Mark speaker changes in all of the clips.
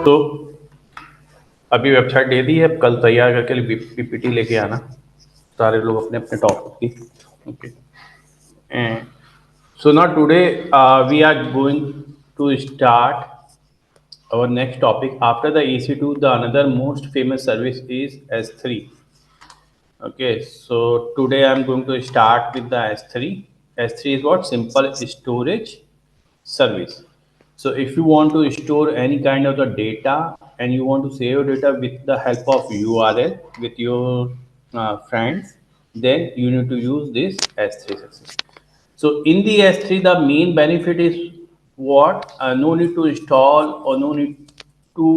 Speaker 1: तो अभी वेबसाइट दे दी है, कल तैयार करके पीपीटी लेके आना सारे लोग अपने अपने टॉपिक की. Okay. And so now today we are going to start our next topic. After the EC2, the another most famous service is S3. Okay, so today I'm going to start with the S3. S3 is what? Simple storage service. So if you want to store any kind of the data and you want to save your data with the help of URL with your friends, then you need to use this S3 service. So in the S3, the main benefit is what? No need to install or no need to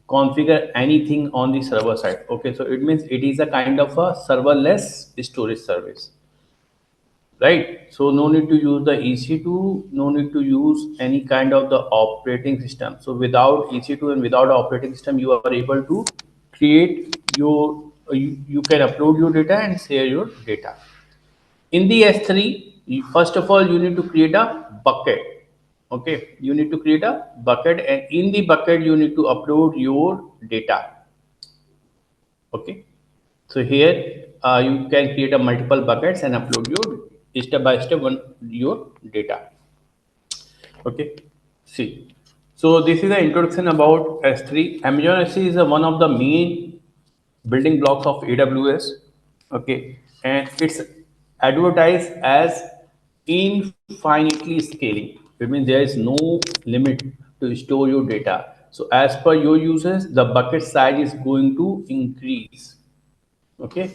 Speaker 1: configure anything on the server side. Okay, so it means it is a kind of a serverless storage service, right? So no need to use the EC2, no need to use any kind of the operating system. So without EC2 and without operating system, you are able to create your, you can upload your data and share your data. In the S3, first of all, you need to create a bucket. Okay, you need to create a bucket, and in the bucket, you need to upload your data. Okay, so here you can create a multiple buckets and upload your step by step one your data. Okay, see. So this is the introduction about S3. Amazon S3 is one of the main building blocks of AWS. Okay, and it's advertised as infinitely scaling. It means there is no limit to store your data. So as per your users, the bucket size is going to increase. Okay,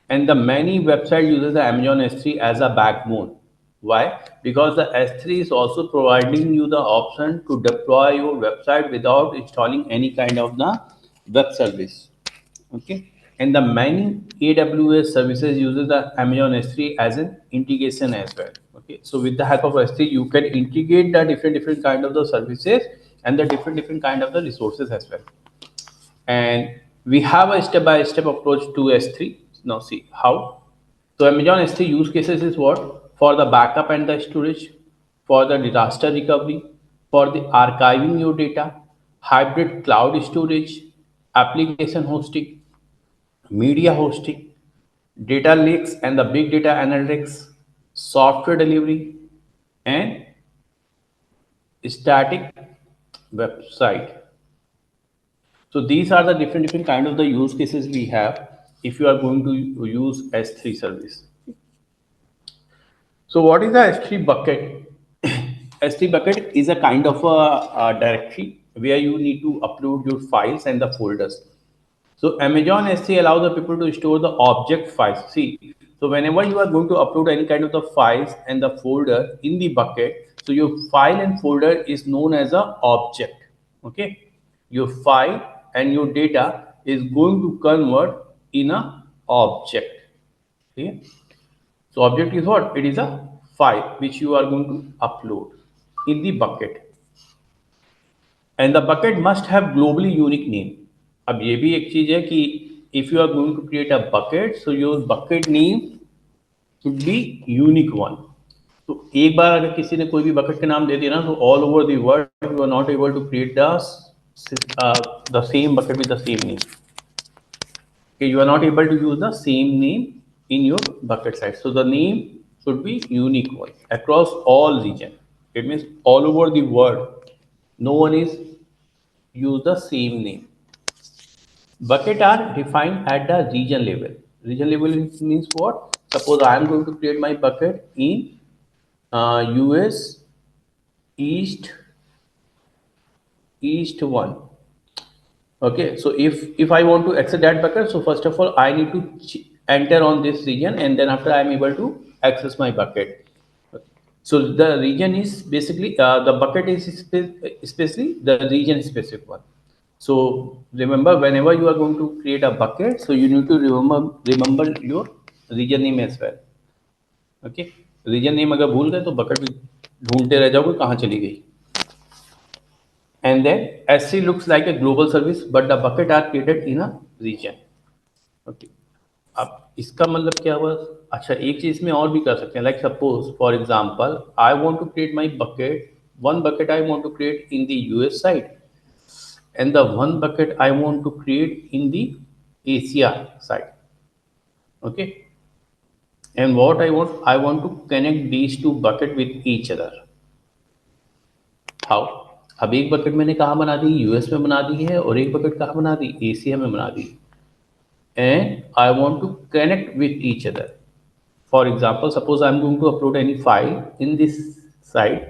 Speaker 1: and the many website uses the Amazon S3 as a backbone. Why? Because the S3 is also providing you the option to deploy your website without installing any kind of the web service. Okay, and the many AWS services uses the Amazon S3 as an integration as well. Okay, so with the help of S3, you can integrate the different kind of the services and the different kind of the resources as well. And we have a step by step approach to S3. Now see how. So Amazon S3 use cases is what? For the backup and the storage, for the disaster recovery, for the archiving your data, hybrid cloud storage, application hosting, media hosting, data lakes and the big data analytics, software delivery, and static website. So these are the different kind of the use cases we have if you are going to use S3 service. So what is the S3 bucket? S3 bucket is a kind of a directory where you need to upload your files and the folders. So Amazon S3 allows the people to store the object files. See, so whenever you are going to upload any kind of the files and the folder in the bucket, so your file and folder is known as a object. Okay, your file and your data is going to convert in a object. Okay, so object is what? It is a file which you are going to upload in the bucket. And the bucket must have globally unique name. अब ये भी एक चीज है कि if you are going to create a bucket, so your bucket name should be unique one. तो एक बार अगर किसी ने कोई भी बकेट का नाम दे दिया ना, तो all over the world you are not able to create the same bucket with the same name. Okay, you are not able to use the same name in your bucket size. So the name should be unique one across all region. It means all over the world, no one is use the same name. Bucket are defined at the region level. Region level means what? Suppose I am going to create my bucket in US East 1. Okay, so if I want to access that bucket, so first of all I need to enter on this region, and then after I am able to access my bucket. So the region is basically the bucket is especially the region specific one. So remember, whenever you are going to create a bucket, so you need to remember your region name as well. Okay, region name अगर भूल गए तो bucket भी ढूंढते रह जाओगे कहाँ चली गई. And then S3 looks like a global service, but the bucket are created in a region. Okay. अब इसका मतलब क्या हुआ? अच्छा, एक चीज इसमें और भी कर सकते हैं. Like suppose for example I want to create my bucket, one bucket I want to create in the US side, and the one bucket I want to create in the Asia side. Okay, and what I want to connect these two bucket with each other. How? अब एक bucket मैंने कहाँ बना दी, US में बना दी है, और एक बकेट कहाँ बना दी, एशिया में बना दी, and I want to connect with each other. For example, suppose I'm going to upload any file in this site,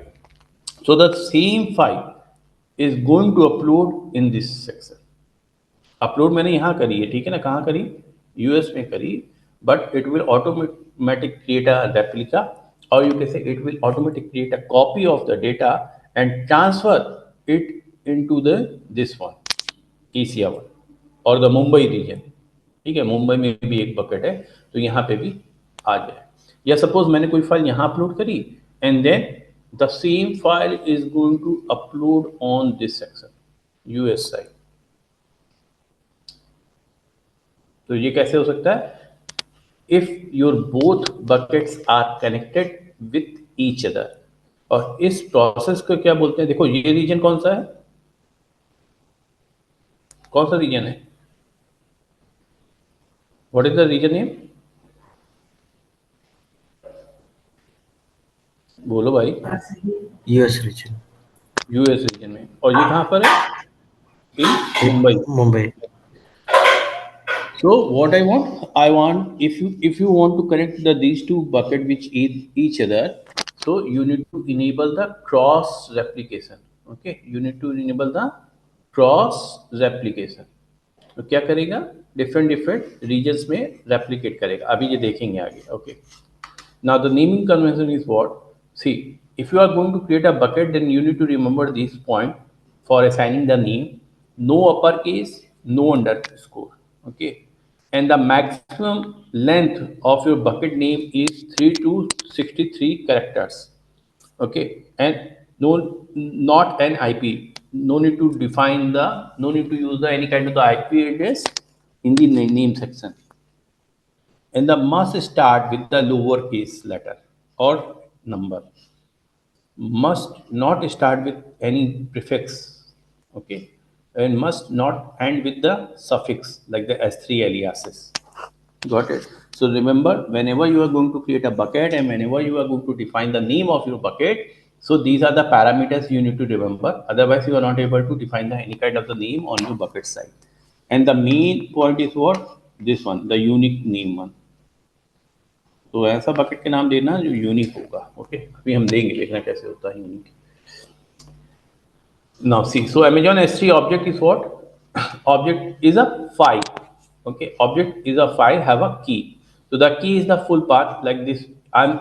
Speaker 1: so the same file is going to upload in this section. Upload मैंने यहाँ करी है, ठीक है ना, कहाँ करी, US में करी, but it will automatic create a replica, और you can say it will automatic create a copy of the data and transfer it into the this one, Asia one और द मुंबई रीजन. ठीक है, मुंबई में भी एक bucket है, तो यहाँ पे भी आ जाए. या सपोज मैंने कोई फाइल यहाँ अपलोड करी, and then the same file is going to upload on this section, US side. तो ये कैसे हो सकता है? If your both buckets are connected with each other. और इस प्रोसेस को क्या बोलते हैं? देखो, ये रीजन कौन सा है, कौन सा रीजन है, what is the region name, बोलो भाई.
Speaker 2: US region.
Speaker 1: यूएस रीजन में. और ये कहाँ पर है? इन Mumbai. So what I want if you want to connect these two bucket which each other, so you need to enable the cross replication. Okay, you need to enable the cross replication. तो क्या करेगा? Different regions में replicate करेगा. अभी ये देखेंगे आगे. Okay, now the naming convention is what? See, if you are going to create a bucket, then you need to remember this point for assigning the name. No uppercase, no underscore. Okay, and the maximum length of your bucket name is 3 to 63 characters. Okay, and no, not an IP. No need to define the, no need to use the any kind of the IP address in the name section. And the must start with the lowercase letter or number. Must not start with any prefix. Okay, and must not end with the suffix like the S3 aliases. Got it? So remember, whenever you are going to create a bucket and whenever you are going to define the name of your bucket, so these are the parameters you need to remember. Otherwise, you are not able to define any kind of the name on your bucket side. And the main point is what? This one, the unique name one. तो ऐसा bucket के नाम देना जो unique होगा. Okay, अभी हम देंगे, देखना कैसे होता है unique. Now see, so Amazon S3 object is what? Object is a file. Okay, object is a file, have a key. So the key is the full path like this.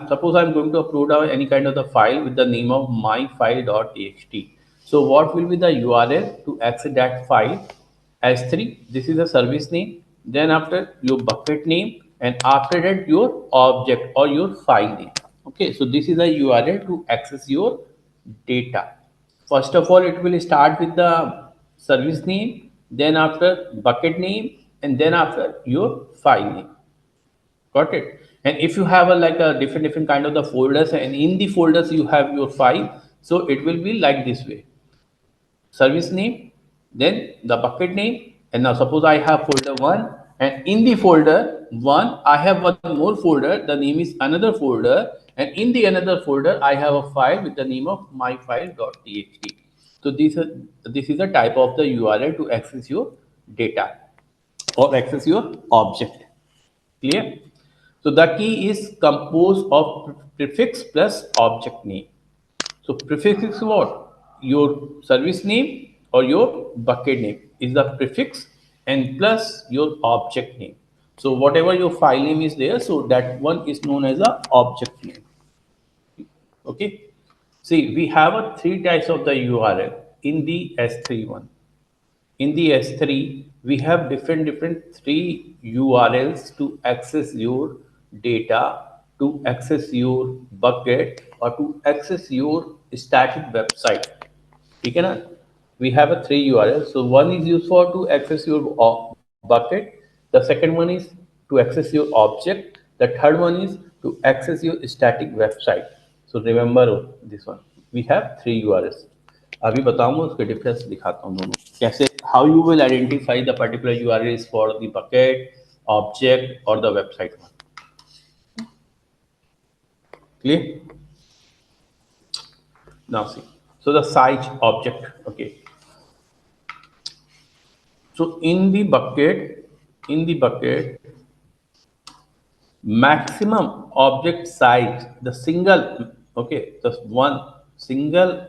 Speaker 1: Suppose I'm going to upload any kind of the file with the name of myfile.txt. So what will be the URL to access that file? S3, this is the service name, then after your bucket name, and after that your object or your file name. Okay, so this is the URL to access your data. First of all, it will start with the service name, then after bucket name, and then after your file name. Got it? And if you have like a different kind of the folders, and in the folders you have your file, so it will be like this way: service name, then the bucket name, and now suppose I have folder 1, and in the folder 1 I have one more folder, the name is another folder, and in the another folder I have a file with the name of myfile.txt. So this is a type of the URL to access your data or access your object. Clear? So the key is composed of prefix plus object name. So prefix is what? Your service name or your bucket name is the prefix, and plus your object name. So whatever your file name is there, so that one is known as a object name. Okay. See, we have a 3 types of the URL in the S3 one. In the S3, we have different 3 URLs to access your data, to access your bucket, or to access your static website. ठीक है ना? We have a 3 URLs. So one is used for to access your bucket. The second one is to access your object. The third one is to access your static website. So remember this one. We have 3 URLs. अभी बताऊंगा उसके difference दिखाता हूँ दोनों कैसे how you will identify the particular URL is for the bucket, object, or the website one. Clear? Now see. So the size object. Okay. So in the bucket, maximum object size, the single, okay, the one single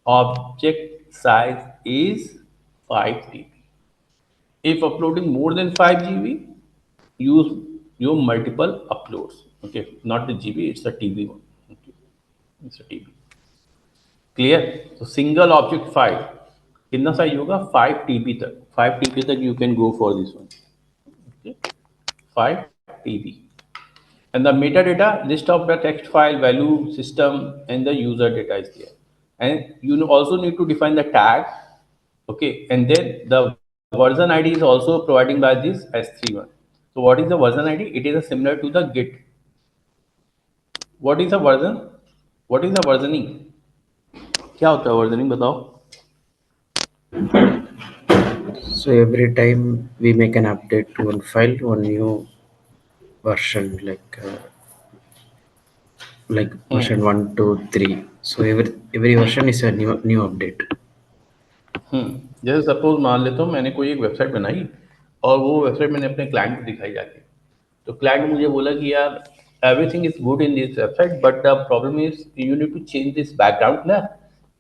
Speaker 1: object size is 5 TB. If uploading more than 5 GB, use your multiple uploads. Okay, not the GB, it's a TB one. Okay, it's a TB. Clear? So single object file कितना size होगा 5 TB तक. 5 TB तक you can go for this one. Okay, 5 TB. And the metadata list of the text file, value, system, and the user data is there. And you also need to define the tag. Okay, and then the version ID is also providing by this S31. So what is the version ID? It is similar to the Git. What is the version? What is the versioning? क्या होता है versioning बताओ?
Speaker 2: So every time we make an update to one file, one new version, like version 1, 2, 3. So every version is a new update.
Speaker 1: जैसे suppose मान लेता हूँ मैंने कोई एक वेबसाइट बनाई और वो वेबसाइट मैंने अपने क्लाइंट को दिखाई जाके, तो क्लाइंट मुझे बोला कि यार everything is good in this website, but the problem is you need to change this background color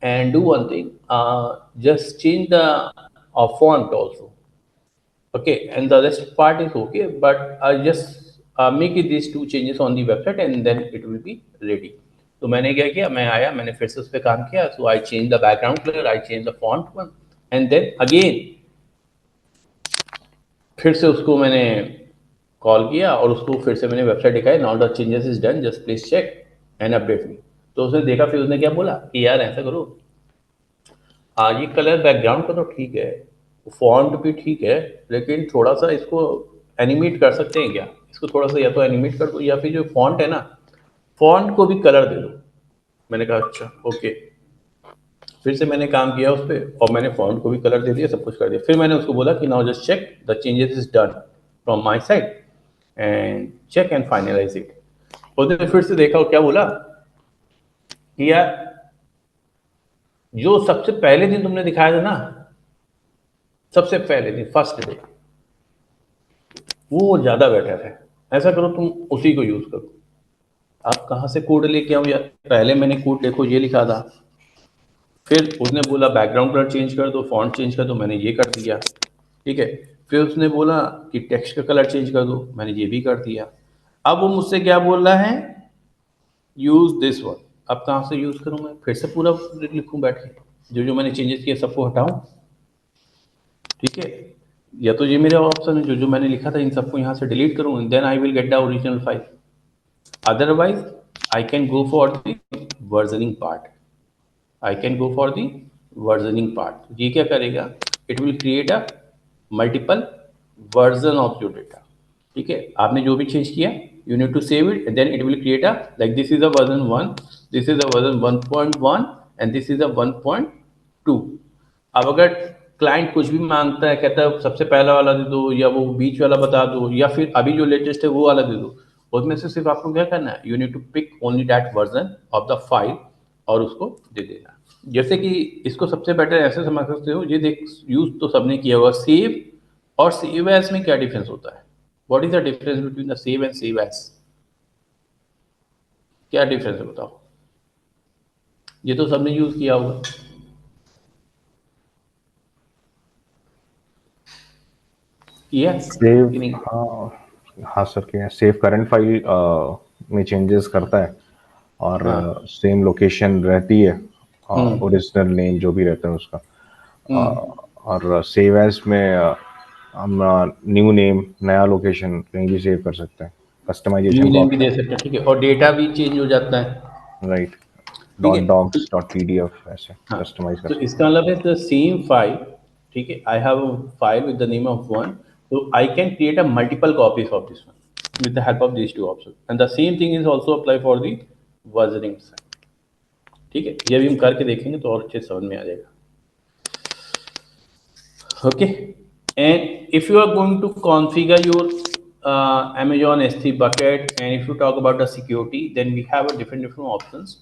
Speaker 1: and do one thing, just change the font also. Okay, and the rest part is okay, but I just make it these two changes on the website and then it will be ready. तो मैंने क्या किया, मैं आया, मैंने फिर से उस पर काम किया. So I change the background color, I change the font one, and then again फिर से उसको मैंने कॉल किया और उसको फिर से मैंने वेबसाइट दिखाई. Now the changes is done, just please check and update me. तो उसने देखा, फिर उसने क्या बोला कि यार ऐसा करो, ये कलर बैकग्राउंड का तो ठीक है, फॉन्ट भी ठीक है, लेकिन थोड़ा सा इसको एनिमेट कर सकते हैं क्या? इसको थोड़ा सा या तो एनिमेट कर दो या फिर जो फॉन्ट है ना, फॉन्ट को भी कलर दे दो. मैंने कहा अच्छा ओके. फिर से मैंने काम किया उस पर और मैंने फॉन्ट को भी कलर दे दिया, सब कुछ कर दिया. फिर मैंने उसको बोला कि now just check the changes is done from my side and check and finalise it. उसने फिर से देखा और क्या बोला कि यार जो सबसे पहले दिन तुमने दिखाया था ना, सबसे पहले दिन फर्स्ट डे, वो ज़्यादा बेटर है. ऐसा करो तुम उसी को यूज़ करो. आप कहाँ से कोड लेके आओ यार? पहले मैंने कोड देखो ये लिखा था, फिर उसने बोला बैकग्राउंड कलर चेंज कर दो, फॉन्ट चेंज कर दो, मैंने ये कर दिया. ठीक है. फिर उसने बोला कि टेक्स्ट का कलर चेंज कर दो, मैंने ये भी कर दिया. अब वो मुझसे क्या बोल रहा है, यूज दिस वन. अब कहाँ से यूज करूँ मैं? फिर से पूरा लिखूँ बैठ के, जो जो मैंने चेंजेस किए सबको हटाऊँ. ठीक है, या तो ये मेरा ऑप्शन है, जो जो मैंने लिखा था इन सबको यहाँ से डिलीट करूँ, then I will get the original file. Otherwise I can go for the versioning part. I can go for the versioning part. ये क्या करेगा? It will create a multiple version of your data. ठीक है, आपने जो भी change किया, you need to save it and then it will create a like this is a version 1, this is a version 1.1 and this is a 1.2. अब अगर client कुछ भी मांगता है, कहता है सबसे पहला वाला दे दो या वो बीच वाला बता दो या फिर अभी जो लेटेस्ट है वो वाला दे दो, उसमें से सिर्फ आपको क्या करना है, you need to pick only that version of the file और उसको दे देना. जैसे कि इसको सबसे बेटर ऐसे समझ सकते हो, ये देख यूज तो सबने किया होगा, सेव और सेव एज में क्या डिफरेंस होता है? What is the difference between the save and save as? क्या डिफरेंस है बताओ? ये तो सबने यूज किया होगा.
Speaker 3: सेव, हाँ सर, क्या सेव करंट फाइल में चेंजेस करता है और सेम लोकेशन रहती है, ओरिजिनल नेम जो भी रहता है उसका. और सेव एज में हम न्यू नेम, नया लोकेशन कहीं भी सेव कर सकते हैं, कस्टमाइजेशन
Speaker 1: न्यू नेम भी दे सकते हैं. ठीक है, और डेटा भी चेंज हो जाता है.
Speaker 3: राइट. .docs.pdf ऐसे कस्टमाइज कर.
Speaker 1: तो इसका मतलब है द सेम फाइल. ठीक है, I have a file with the name of one, so I can create a multiple copies of this one with the help of these two options, and the same thing is also apply for the versioning side. ठीक है, ये भी हम करके देखेंगे तो और अच्छे समझ में आ जाएगा. Okay, and if you are going to configure your Amazon S3 bucket, and if you talk about the security, then we have a different options.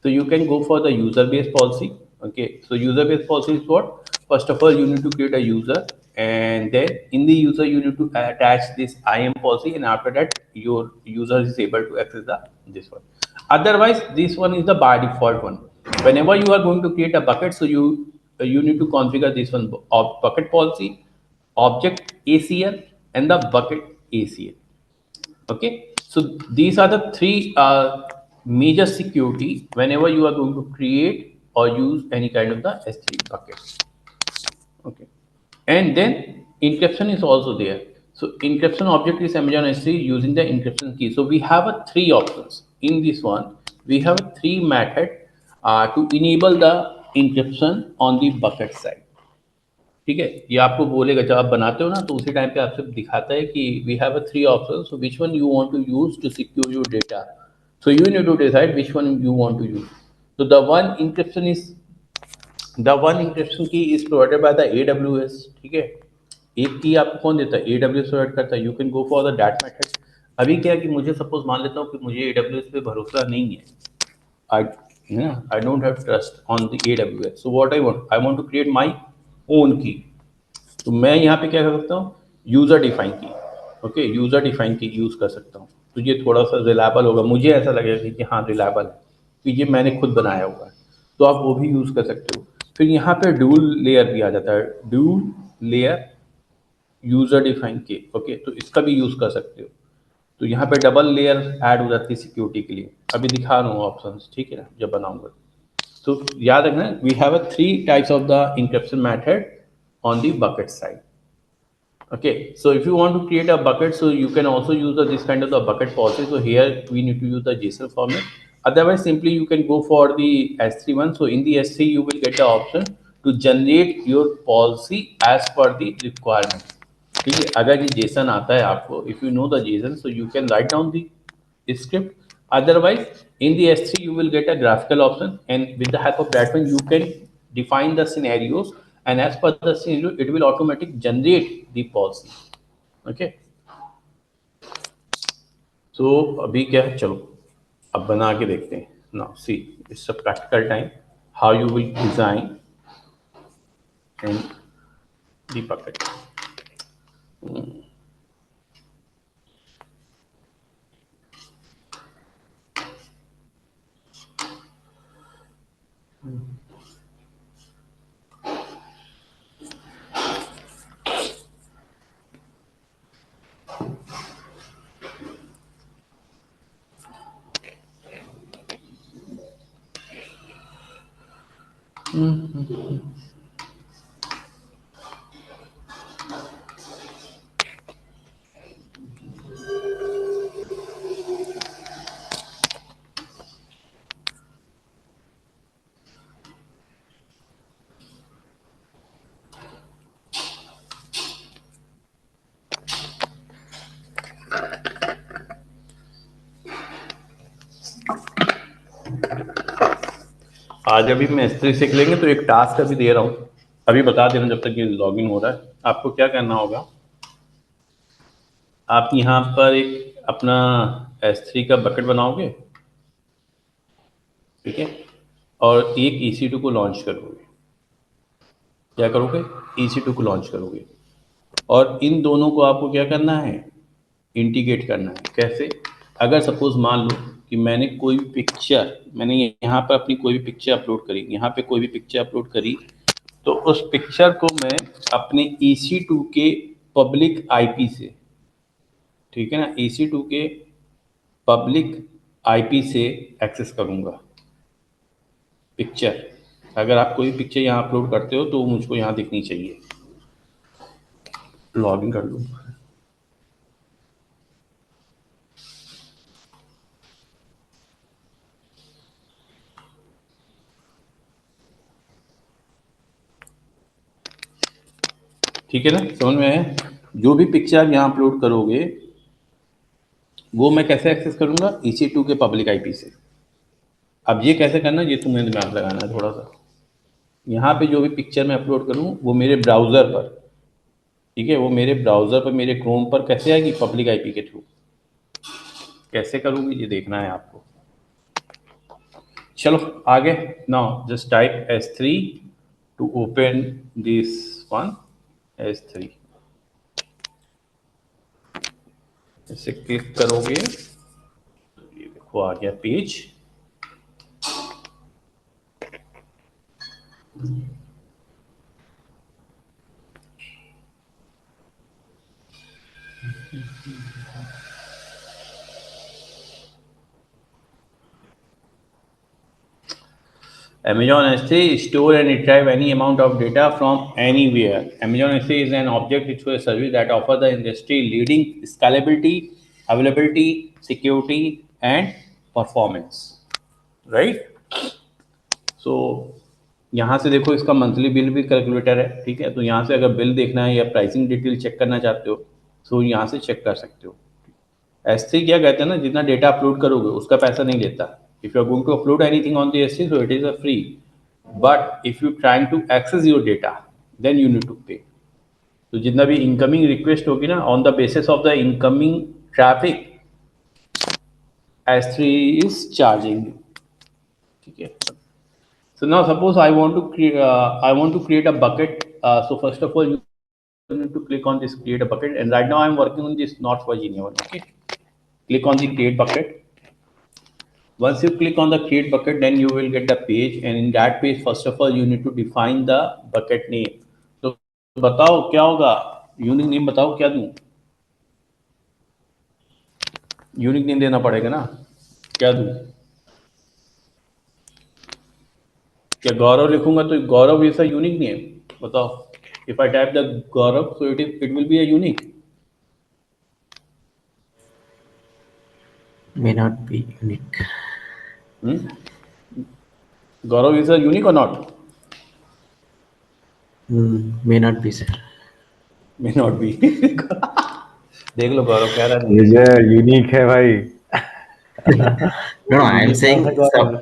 Speaker 1: So you can go for the user based policy. Okay, so user based policy is what? First of all, you need to create a user, and then in the user you need to attach this IAM policy, and after that your user is able to access the this one. Otherwise, this one is the by default one. Whenever you are going to create a bucket, so you need to configure this one of bucket policy, object ACL, and the bucket ACL. Okay, so these are the three major security whenever you are going to create or use any kind of the S3 bucket. Okay, and then encryption is also there. So encryption object is Amazon S3 using the encryption key. So we have a three options in this one. We have a three method to enable the encryption on the bucket side. ठीक है, ये आपको बोलेगा जब आप बनाते हो ना, तो उसी टाइम पे आपसे दिखाता है कि we have a three option, so which one you want to use to secure your data. So you need to decide which one you want to use. So the one encryption key is provided by the AWS. ठीक है, एक की आपको कौन देता है? AWS provide करता है. You can go for the that method. अभी क्या है कि मुझे सपोज मान लेता हूँ कि मुझे AWS पे भरोसा नहीं है. I I don't have trust on the AWS. So what I want to create my own key. तो मैं यहाँ पे क्या कर सकता हूँ? यूज़र डिफाइन की. ओके, यूज़र डिफाइन की यूज़ कर सकता हूँ. तो ये थोड़ा सा रिलायबल होगा, मुझे ऐसा लगेगा कि हाँ रिलायबल है, कि ये मैंने खुद बनाया हुआ है. तो आप वो भी यूज़ कर सकते हो. फिर यहाँ पे ड्यूल लेयर भी आ जाता है. ड्यूल लेयर यूज़र डिफाइन के. ओके, तो इसका भी यूज़ कर सकते हो. तो यहाँ पे डबल लेयर ऐड हो जाती है सिक्योरिटी के लिए. अभी दिखा रहा हूँ ऑप्शंस, ठीक है ना, जब बनाऊंगा. तो याद रखना, we have a three types of the encryption method on the bucket side. Okay, so if you want to create a bucket, so you can also use this kind of the bucket policy. So here we need to use the JSON format. Otherwise, simply you can go for the S3 one. So in the S3 you will get the option to generate your policy as per the requirement. ठीक है, अगर ये JSON आता है आपको, if you know the JSON, so you can write down the script. Otherwise, in the S3 you will get a graphical option, and with the help of that one you can define the scenarios, and as per the scenario it will automatically generate the policy. Okay, so अभी क्या है, चलो अब बना के देखते हैं. Now see, it's a practical time how you will design and the bucket. आज अभी मैं S3 सीख लेंगे, तो एक टास्क अभी दे रहा हूँ, अभी बता देना जब तक ये लॉगिन हो रहा है. आपको क्या करना होगा, आप यहाँ पर एक अपना S3 का बकेट बनाओगे, ठीक है, और एक EC2 को लॉन्च करोगे. क्या करोगे? EC2 को लॉन्च करोगे, और इन दोनों को आपको क्या करना है, इंटीग्रेट करना है. कैसे? अगर सपोज मान लो कि मैंने कोई भी पिक्चर, मैंने यहाँ पर अपनी कोई भी पिक्चर अपलोड करी, यहाँ पे कोई भी पिक्चर अपलोड करी, तो उस पिक्चर को मैं अपने EC2 के पब्लिक IP से, ठीक है ना, EC2 के पब्लिक IP से एक्सेस करूँगा पिक्चर. अगर आप कोई पिक्चर यहाँ अपलोड करते हो तो मुझको यहाँ दिखनी चाहिए. लॉगिन कर लूँ. ठीक है ना, समझ में है? जो भी पिक्चर यहाँ अपलोड करोगे वो मैं कैसे एक्सेस करूँगा? EC2 के पब्लिक IP से. अब ये कैसे करना, ये तुम्हें दिमाग लगाना है थोड़ा सा. यहाँ पे जो भी पिक्चर मैं अपलोड करूँ वो मेरे ब्राउज़र पर ठीक है, वो मेरे ब्राउज़र पर, मेरे क्रोम पर कैसे आएगी? पब्लिक आईपी के थ्रू। कैसे करूँगी ये देखना है आपको। चलो आगे। Now just type S3 to open this one, S3। इसे क्लिक करोगे, ये देखो आ गया page. Amazon S3 store and retrieve any amount of data from anywhere. Amazon S3 is an object-rich service that offers the industry-leading scalability, availability, security, and performance. Right? So यहाँ से देखो, इसका मंथली बिल भी calculator है। ठीक है, तो यहाँ से अगर बिल देखना है या प्राइसिंग डिटेल चेक करना चाहते हो तो यहाँ से चेक कर सकते हो। S3 क्या कहते हैं ना, जितना डेटा अपलोड करोगे उसका पैसा नहीं लेता। If you are going to upload anything on the S3 so it is a free, but if you trying to access your data then you need to pay। तो जितना भी इनकमिंग रिक्वेस्ट होगी ना, on the basis of the incoming traffic S3 is charging you। ठीक है, so now suppose I want to create a bucket। So first of all you need to click on this create a bucket, and right now I am working on this North Virginia one। Okay, click on the create bucket। Once you click on the create bucket, then you will get the page, and in that page first of all you need to define the bucket name। तो बताओ क्या होगा, unique name बताओ क्या दूं? Unique name देना पड़ेगा ना, क्या दूं? क्या गौरव लिखूंगा तो गौरव इज अ यूनिक नेम? बताओ, if I type the Gaurav so it will be a unique।
Speaker 2: May not be unique.
Speaker 1: Gaurav is a unique और not?
Speaker 2: May not be, sir.
Speaker 1: May not be. देख लो गौरव कह रहा है
Speaker 3: ये जो यूनिक है भाई।
Speaker 2: No, I am saying
Speaker 3: Gaurav.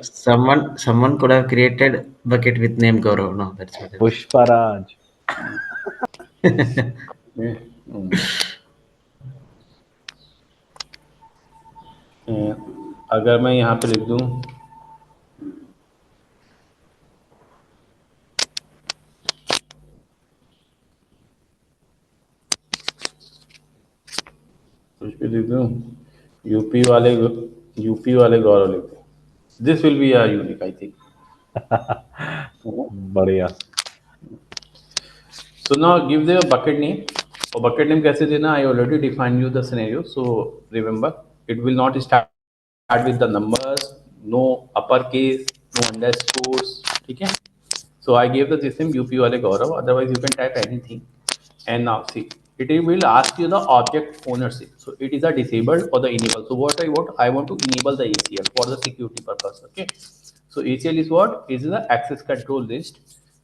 Speaker 2: someone could have created bucket with name Gaurav. No, that's what.
Speaker 3: Pushpraj.
Speaker 1: अगर मैं यहाँ पे लिख दूं कुछ भी लिख दूं, यूपी वाले गौरव लिख दूं, this will be unique I think.
Speaker 3: बढ़िया।
Speaker 1: So now give the bucket name। और bucket name कैसे देना? I already defined you the scenario, so remember it will not start with the numbers, no uppercase, no underscores। ठीक है, so I gave the system UP वाले गौरव, otherwise you can type anything। And now see, it will ask you the object ownership, so it is a disabled or the enable। So what I want to enable the ACL for the security purpose। Okay, so ACL is what? Is the access control list।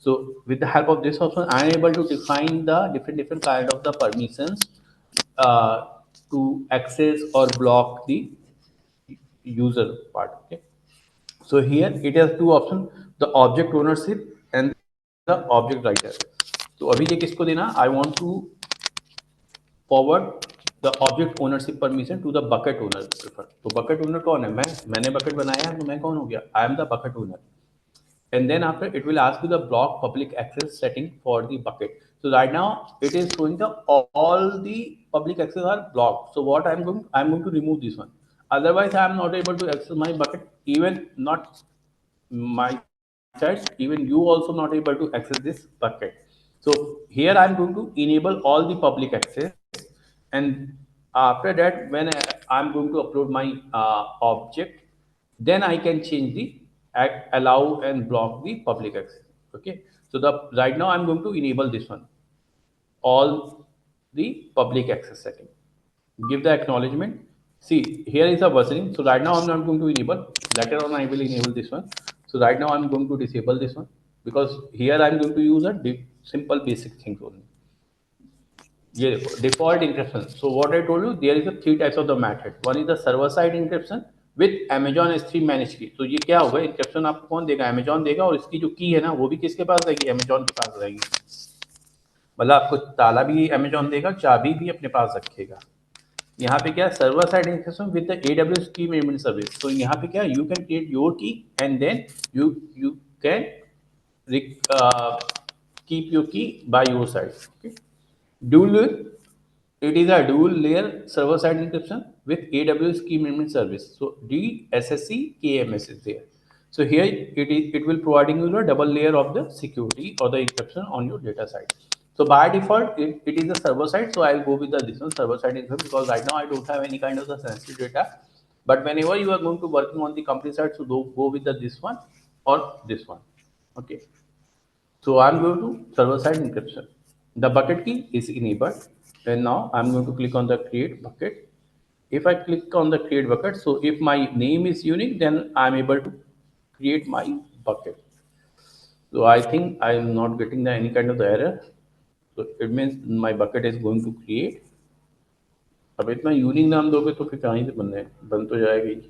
Speaker 1: So with the help of this option I am able to define the different kind of the permissions to access or block the user part। Okay, so here it has two options, the object ownership and the object writer। तो अभी ये किसको देना? I want to forward the object ownership permission to the bucket owner। तो bucket owner कौन है? मैंने bucket बनाया है तो मैं कौन हो गया? I am the bucket owner। And then after it will ask you the block public access setting for the bucket। So right now it is showing the all the public access are blocked। So what I'm going to remove this one, otherwise I am not able to access my bucket, even not my child, even you also not able to access this bucket। So here I'm going to enable all the public access, and after that when I'm going to upload my object, then I can change the allow and block the public access। Okay, so the right now I'm going to enable this one, all the public access setting, give the acknowledgement। See here is a versioning, so right now I'm not going to enable, later on I will enable this one। So right now I'm going to disable this one because here I'm going to use a simple basic things only। ये देखो default encryption. So what I told you, there is a three types of the method. One is the server side encryption with Amazon S3 manage key. तो ये क्या होगा, encryption आपको कौन देगा? Amazon देगा, और इसकी जो की है ना वो भी किसके पास रहेगी? Amazon के पास रहेगी। मतलब आपको ताला भी अमेजोन देगा, चाबी भी अपने पास रखेगा। यहाँ पे क्या server side interface with the AWS key payment service. तो यहाँ पे क्या you can create your key and then you you can keep your key by your side. Okay. Dual, it is a dual layer server side encryption with AWS key management service. So DSSC KMS is there. So here it will providing you a double layer of the security or the encryption on your data side. So by default it is the server side. So I'll go with the this one server side encryption because right now I don't have any kind of the sensitive data. But whenever you are going to working on the company side, so go with the this one or this one. Okay. So I'm going to server side encryption. The bucket key is enabled. And now I'm going to click on the create bucket. If I click on the create bucket, so if my name is unique, then I'm able to create my bucket. So I think I'm not getting any kind of the error. So it means my bucket is going to create. अब इतना unique नाम दोगे तो फिर कहीं से बन तो जाएगा ही।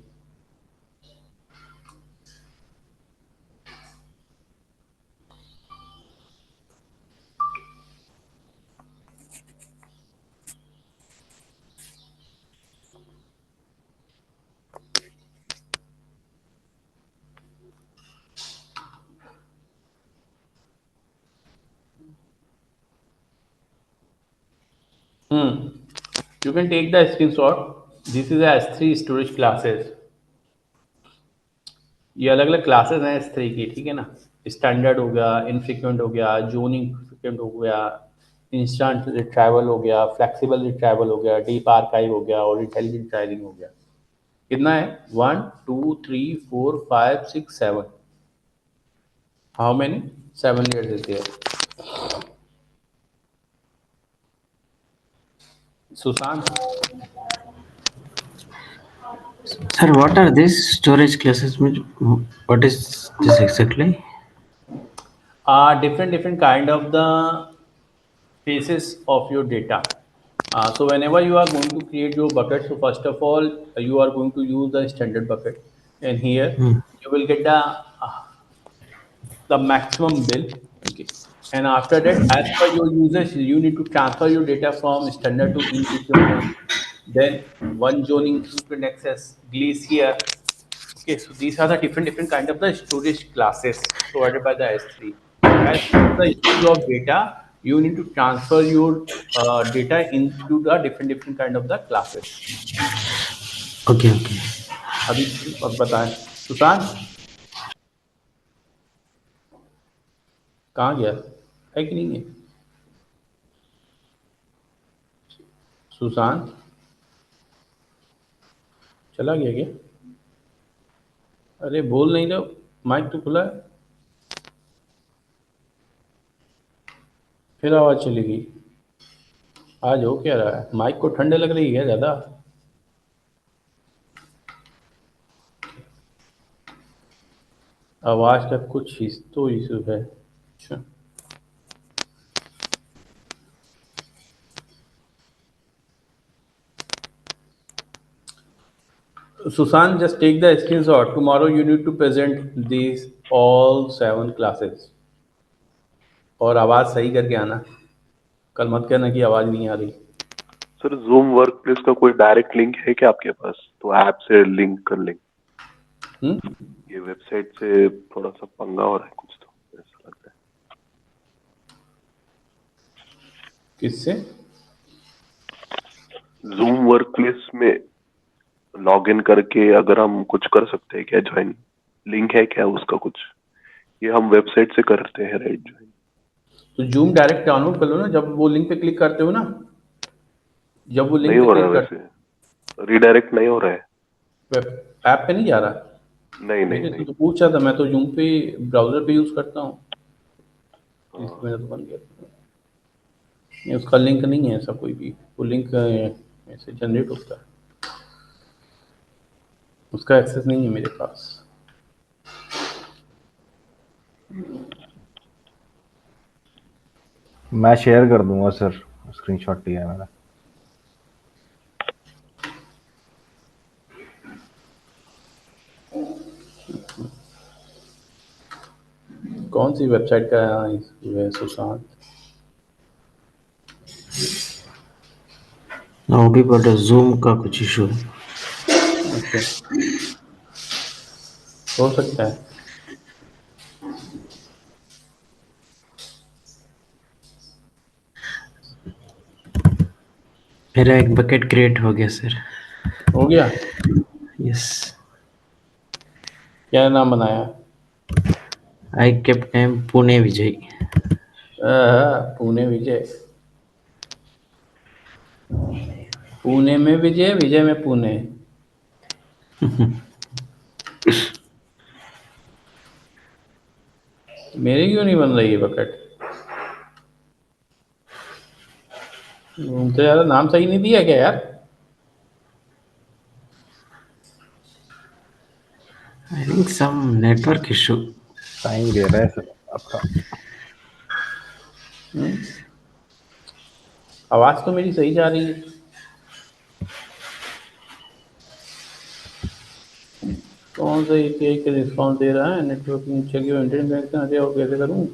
Speaker 1: You can take the screenshot. This is a S3 storage classes. ये अलग अलग क्लासेस हैं S3 की, ठीक है ना। स्टैंडर्ड हो गया, इनफ्रीक्वेंट हो गया, जोनिंग फ्रीक्वेंट हो गया, इंस्टेंट रिट्राइवल हो गया, फ्लेक्सिबल रिट्राइवल हो गया, डीप आर्काइव हो गया और इंटेलिजेंट टाइलिंग हो गया। कितना है 1 2 3 4 5 6 7। How many 7 layers is there? Sushant,
Speaker 2: Sir, what are these storage classes? What is this exactly?
Speaker 1: different kind of the phases of your data. So whenever you are going to create your bucket, so first of all you are going to use the standard bucket, and here you will get the maximum bill. Okay, and after that, as per your usage, you need to transfer your data from standard to infrequent. Then one zoning frequent access, glacier. Okay, so these are the different kind of the storage classes provided by the S3. As per the use of data, you need to transfer your data into the different kind of the classes.
Speaker 2: Okay, okay.
Speaker 1: अभी अब बताएं सुशांत कहाँ गया है कि नहीं है सुशांत चला गया क्या? अरे बोल नहीं रहा, माइक तो खुला है, फिर आवाज चली गई। आज हो क्या रहा है? माइक को ठंडे लग रही है ज़्यादा? आवाज का कुछ तो इशू है। अच्छा, Susan, just take the screenshot. Tomorrow you need to present these all 7 classes. और आवाज़ सही करके आना, कल मत कहना कि आवाज़ नहीं आ रही।
Speaker 4: सर जूम वर्क प्लेस का कोई डायरेक्ट लिंक है क्या आपके पास, तो ऐप से लिंक कर लेंगे। ये वेबसाइट से थोड़ा सा पंगा हो रहा है कुछ, तो ऐसा लगता है।
Speaker 1: किससे?
Speaker 4: जूम वर्क प्लेस में लॉग इन करके अगर हम कुछ कर सकते हैं क्या, ज्वाइन लिंक है क्या उसका कुछ? ये हम वेबसाइट से करते हैं राइट ज्वाइन।
Speaker 1: तो जूम डायरेक्ट डाउनलोड कर लो ना, जब वो लिंक पे क्लिक करते हो ना, जब वो लिंक
Speaker 4: नहीं
Speaker 1: पे
Speaker 4: हो रहा
Speaker 1: क्लिक
Speaker 4: वैसे, रिडायरेक्ट नहीं हो रहा है।
Speaker 1: ऐप पे नहीं जा रहा?
Speaker 4: नहीं
Speaker 1: मैंने तो पूछा था, मैं तो जूम पे ब्राउजर पे यूज करता हूँ। मेरा तो बन गया। नहीं, उसका लिंक नहीं है ऐसा कोई भी, वो लिंक ऐसे जनरेट होता है, उसका एक्सेस नहीं है मेरे पास।
Speaker 3: मैं शेयर कर दूंगा सर, स्क्रीनशॉट लिया है मैंने।
Speaker 1: कौन सी वेबसाइट का है सुशांत?
Speaker 2: now भी बट जूम का कुछ इशू है।
Speaker 1: ओके, हो सकता है।
Speaker 2: मेरा एक बकेट क्रिएट हो गया सर।
Speaker 1: हो गया?
Speaker 2: यस,
Speaker 1: क्या नाम बनाया?
Speaker 2: आई केप्ट नेम पुणे विजय।
Speaker 1: पुणे विजय। पुणे में विजय, विजय में पुणे। मेरी क्यों नहीं बन रही है बकेट? तो यार नाम सही नहीं दिया क्या यार?
Speaker 2: I think some network issue.
Speaker 3: Time दे रहा है सर आपका।
Speaker 1: आवाज तो मेरी सही जा रही है। कौन सा एक रिस्पॉन्स दे रहा है? Networking check your internet connection. अरे और कैसे करूँ?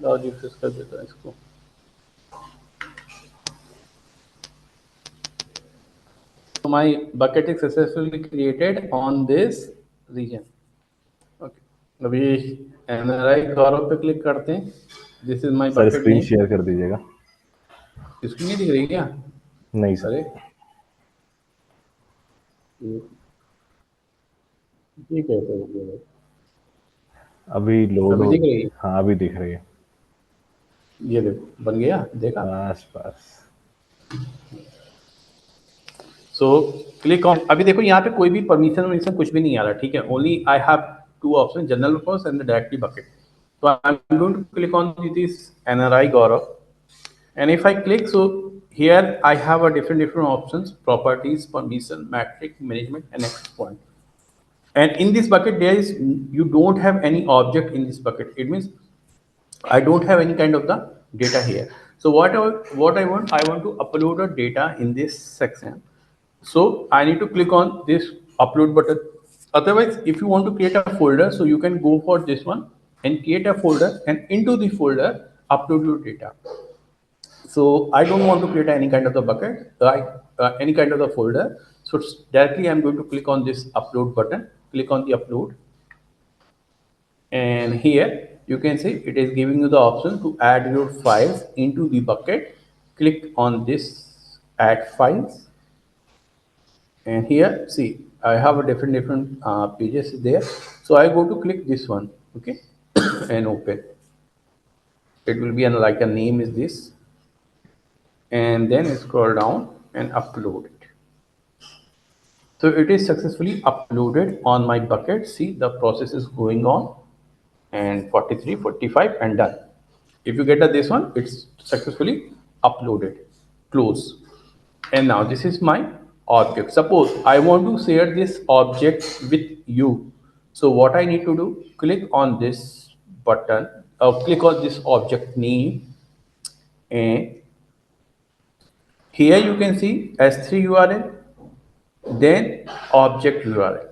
Speaker 1: लाओ रिफ्रेश कर देता हूँ इसको। So my bucket is successfully created on this region. Okay. अभी NRI गौरव पे क्लिक करते हैं। This is my
Speaker 3: sir
Speaker 1: bucket
Speaker 3: screen
Speaker 1: name.
Speaker 3: Share कर दीजिएगा।
Speaker 1: इसकी नहीं दिख रही क्या?
Speaker 3: नहीं सर,
Speaker 1: अरे ये कैसे हो गया?
Speaker 3: अभी लोड
Speaker 1: अभी
Speaker 3: हो।
Speaker 1: दिख रही है?
Speaker 3: हाँ अभी दिख रही है।
Speaker 1: ये देखो बन गया, देखा?
Speaker 3: बस बस।
Speaker 1: So click on. अभी देखो यहाँ पे कोई भी परमिशन कुछ भी नहीं आ रहा, ठीक है? Only I have two option, general purpose and directly bucket. तो I am going to click on this NRI Gaurav, and if I click, so here I have a different options: properties, permission, metric, management, and access point. And in this bucket there is, you don't have any object in this bucket. It means I don't have any kind of the data here. So what I want to upload a data in this section. So I need to click on this upload button. Otherwise, if you want to create a folder, so you can go for this one and create a folder, and into the folder upload your data. So I don't want to create any kind of the bucket, right? Any kind of the folder. So directly I'm going to click on this upload button, click on the upload. And here you can see it is giving you the option to add your files into the bucket. Click on this add files. And here see I have a different pages there. So I go to click this one, okay, and open. It will be like a name is this, and then scroll down and upload it. So it is successfully uploaded on my bucket. See the process is going on, and 43, 45 and done. If you get this one, it's successfully uploaded. Close. And now this is my object. Suppose I want to share this object with you. So what I need to do, click on this button, click on this object name, and here you can see S3 URL, then object URL.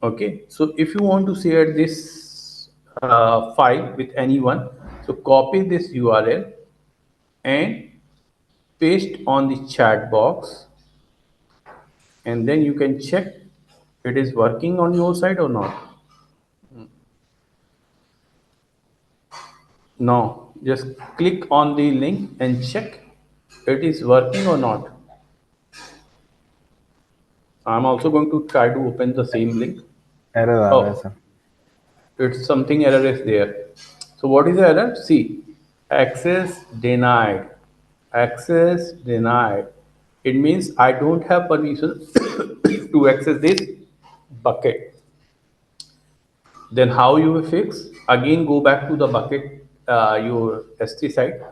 Speaker 1: Okay, so if you want to share this file with anyone, so copy this URL and paste on the chat box, and then you can check it is working on your side or not. No, just click on the link and check it is working or not. I'm also going to try to open the same link.
Speaker 3: Error आ रहा है
Speaker 1: Oh,
Speaker 3: sir.
Speaker 1: it's something error is there. So what is the error? See, access denied. Access denied. It means I don't have permission to access this bucket. Then how you will fix? Again, go back to the bucket, your S3 site,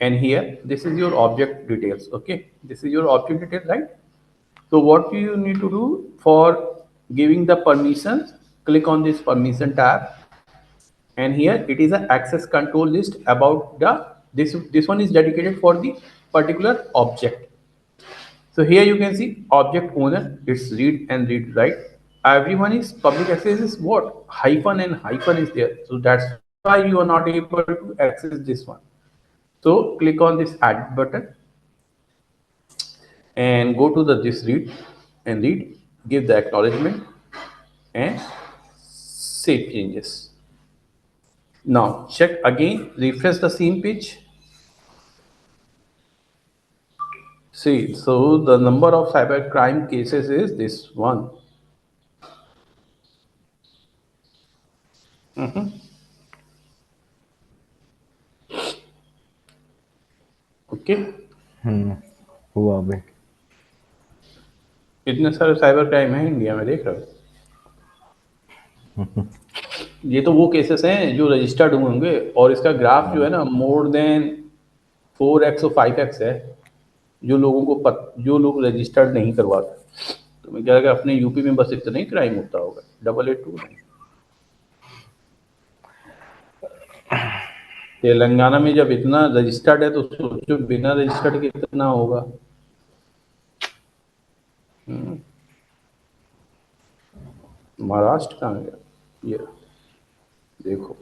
Speaker 1: and here this is your object details. Okay, this is your object detail, right? So what you need to do for giving the permissions, click on this permission tab, and here it is an access control list about the this one is dedicated for the particular object. So here you can see object owner, it's read and read write. Everyone is public access is what? Hyphen and hyphen is there. So that's why you are not able to access this one. So click on this add button, and go to the this read and read, give the acknowledgement and save changes. Now check again, refresh the same page. See, so the number of cybercrime cases is this one. Okay,
Speaker 3: हुआ अभी
Speaker 1: इतने सारे cyber crime है India में, देख रहे हो। ये तो वो केसेस हैं जो रजिस्टर्ड हुए होंगे, और इसका ग्राफ जो है ना मोर देन 4x और 5x है, जो लोगों को जो लोग रजिस्टर्ड नहीं करवाते। तो मैं क्या अपने यूपी में बस इतना ही क्राइम होता होगा, 882 नहीं। तेलंगाना में जब इतना रजिस्टर्ड है तो सोचो बिना रजिस्टर्ड के कितना होगा। महाराष्ट्र कहाँ गया ये, देखो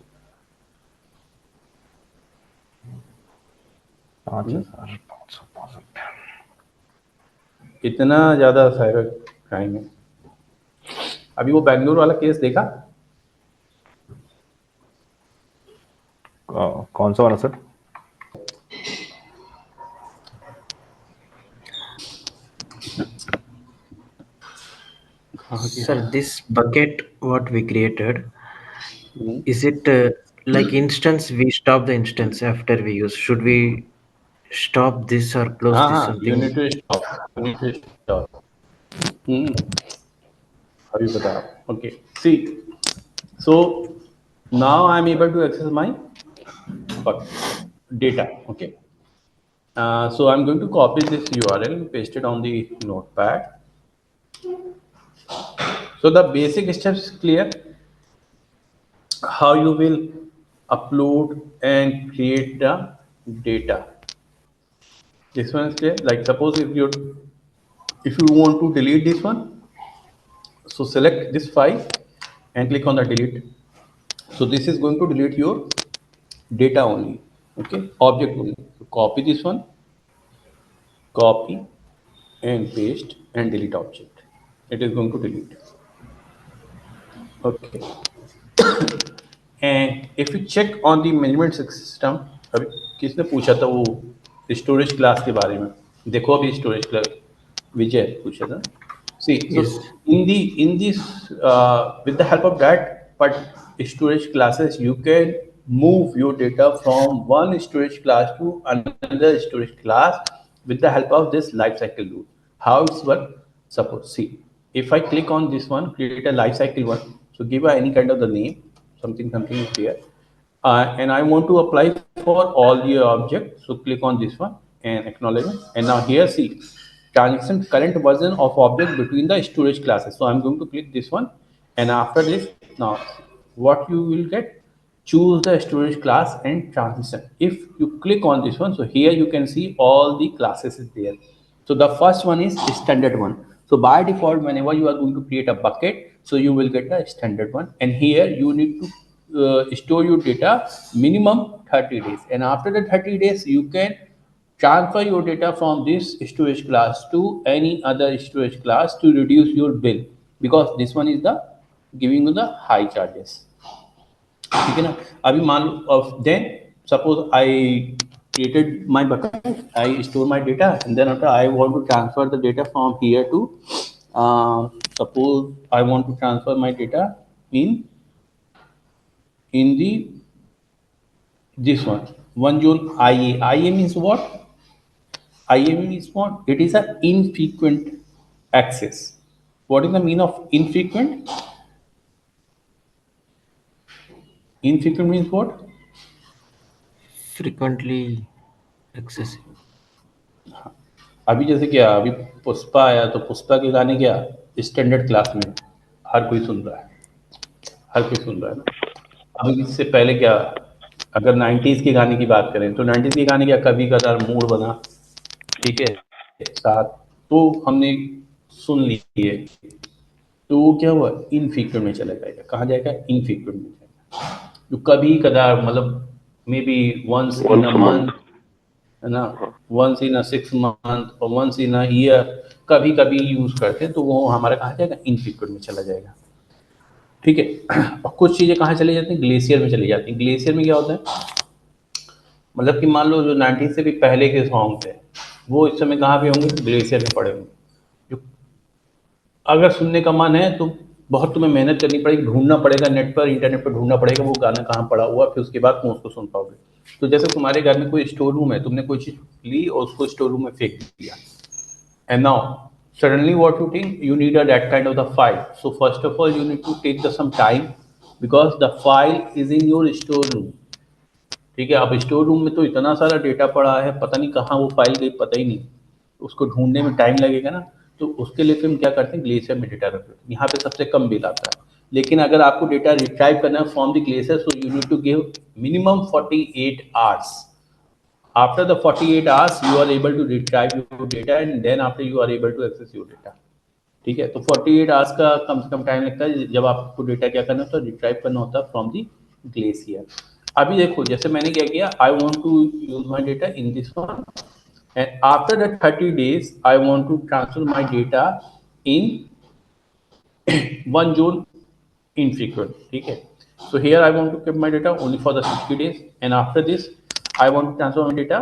Speaker 3: 5,562
Speaker 1: इतना ज्यादा साइबर क्राइम है। अभी वो बेंगलुरु वाला केस देखा?
Speaker 3: कौन सा वाला sir?
Speaker 2: Sir, this bucket what we created, is it like instance we stop the instance after we use? Should we stop this or close this
Speaker 1: हाँ,
Speaker 2: something?
Speaker 1: you need to stop. You need to stop. अभी बता। Okay, see, so now I am able to access my data. Okay, so I'm going to copy this URL and paste it on the notepad. So the basic steps clear. How you will upload and create the data. This one is clear. Like suppose if you want to delete this one, so select this file and click on the delete. So this is going to delete your data only, okay, object only. So copy this one, copy and paste and delete object. It is going to delete. Okay. And if you check on the management system, अभी किसने पूछा था वो storage class के बारे में, देखो अभी स्टोरेज क्लास विजय पूछा था। See, so in this with the help of that but storage classes, you can move your data from one storage class to another storage class with the help of this lifecycle rule. How it's work? Suppose, see, if I click on this one, create a lifecycle one, so give any kind of the name, something is here, and I want to apply for all the objects, so click on this one and acknowledgement, and now here see transaction current version of object between the storage classes. So I'm going to click this one, and after this, now what you will get, choose the storage class and transition. If you click on this one, so here you can see all the classes is there. So the first one is standard one. So by default, whenever you are going to create a bucket, so you will get a standard one, and here you need to store your data minimum 30 days, and after the 30 days you can transfer your data from this storage class to any other storage class to reduce your bill, because this one is the giving you the high charges. ठीक है ना? अभी मान लो then suppose I created my bucket, I store my data, and then after I want to transfer the data from here to suppose I want to transfer my data in the this one zone IA. IA means what? IA means what? It is an infrequent access. What is the mean of infrequent? Infrequent means what?
Speaker 2: Frequently accessible.
Speaker 1: अभी जैसे क्या, अभी पुष्पा आया तो पुष्पा के गाने क्या standard class में हर कोई सुन रहा है, हर कोई सुन रहा है ना। अभी इससे पहले क्या, अगर 90s के गाने की बात करें तो 90s के गाने क्या, कभी कदार मूड बना, ठीक है, साथ तो हमने सुन लिए, तो वो क्या हुआ इनफ्रीक्वेंट में चला जाएगा। कहाँ जाएगा? इनफ्रीक्वेंट में जाएगा। तो कभी कदार मतलब maybe once in a month, है ना, वंस इन अ 6 मंथ और वंस इन अ ईयर कभी कभी यूज़ करते हैं, तो वो हमारा कहाँ जाएगा, इनफ्रीक्वेंट में चला जाएगा। ठीक है। और कुछ चीज़ें कहाँ चली जाती हैं, ग्लेशियर में चली जाती हैं। ग्लेशियर में क्या होता है, मतलब कि मान लो जो 90 से भी पहले के सॉन्ग थे वो इस समय कहाँ पे होंगे, ग्लेशियर में पड़े होंगे। जो अगर सुनने का मन है तो बहुत तुम्हें मेहनत करनी पड़ेगी, ढूंढना पड़ेगा नेट पर, इंटरनेट पर ढूंढना पड़ेगा वो गाना कहाँ पड़ा हुआ, फिर उसके बाद तुम उसको सुन पाओगे। तो जैसे तुम्हारे घर में कोई स्टोर रूम है, तुमने कोई चीज़ ली और उसको स्टोर रूम में फेंक दिया, and now suddenly what you think, you need a that kind of the file. So first of all you need to take some time because the file is in your store room। ठीक है, अब store room में तो इतना सारा data पड़ा है, पता नहीं कहाँ वो फाइल गई, पता ही नहीं, उसको ढूंढने में टाइम लगेगा ना। तो उसके लिए फिर हम क्या करते हैं, ग्लेशियर में डेटा रखते हैं, यहाँ पे सबसे कम बिल आता है। लेकिन अगर आपको डेटा रिट्राइव करना है from the glacier, so you need to give minimum 48 hours. After the 48 hours, you are able to retrieve your data and then after you are able to access your data। ठीक है, तो 48 hours का कम से कम time लगता है जब आपको data क्या करना होता है, रिट्राइव करना होता है फ्रॉम दी ग्लेशियर। अभी देखो जैसे मैंने क्या किया, I want to use my data in this one and after that 30 days I want to transfer my data in one zone infrequent। ठीक है, so here I want to keep my data only for the 60 days and after this I want to transfer my data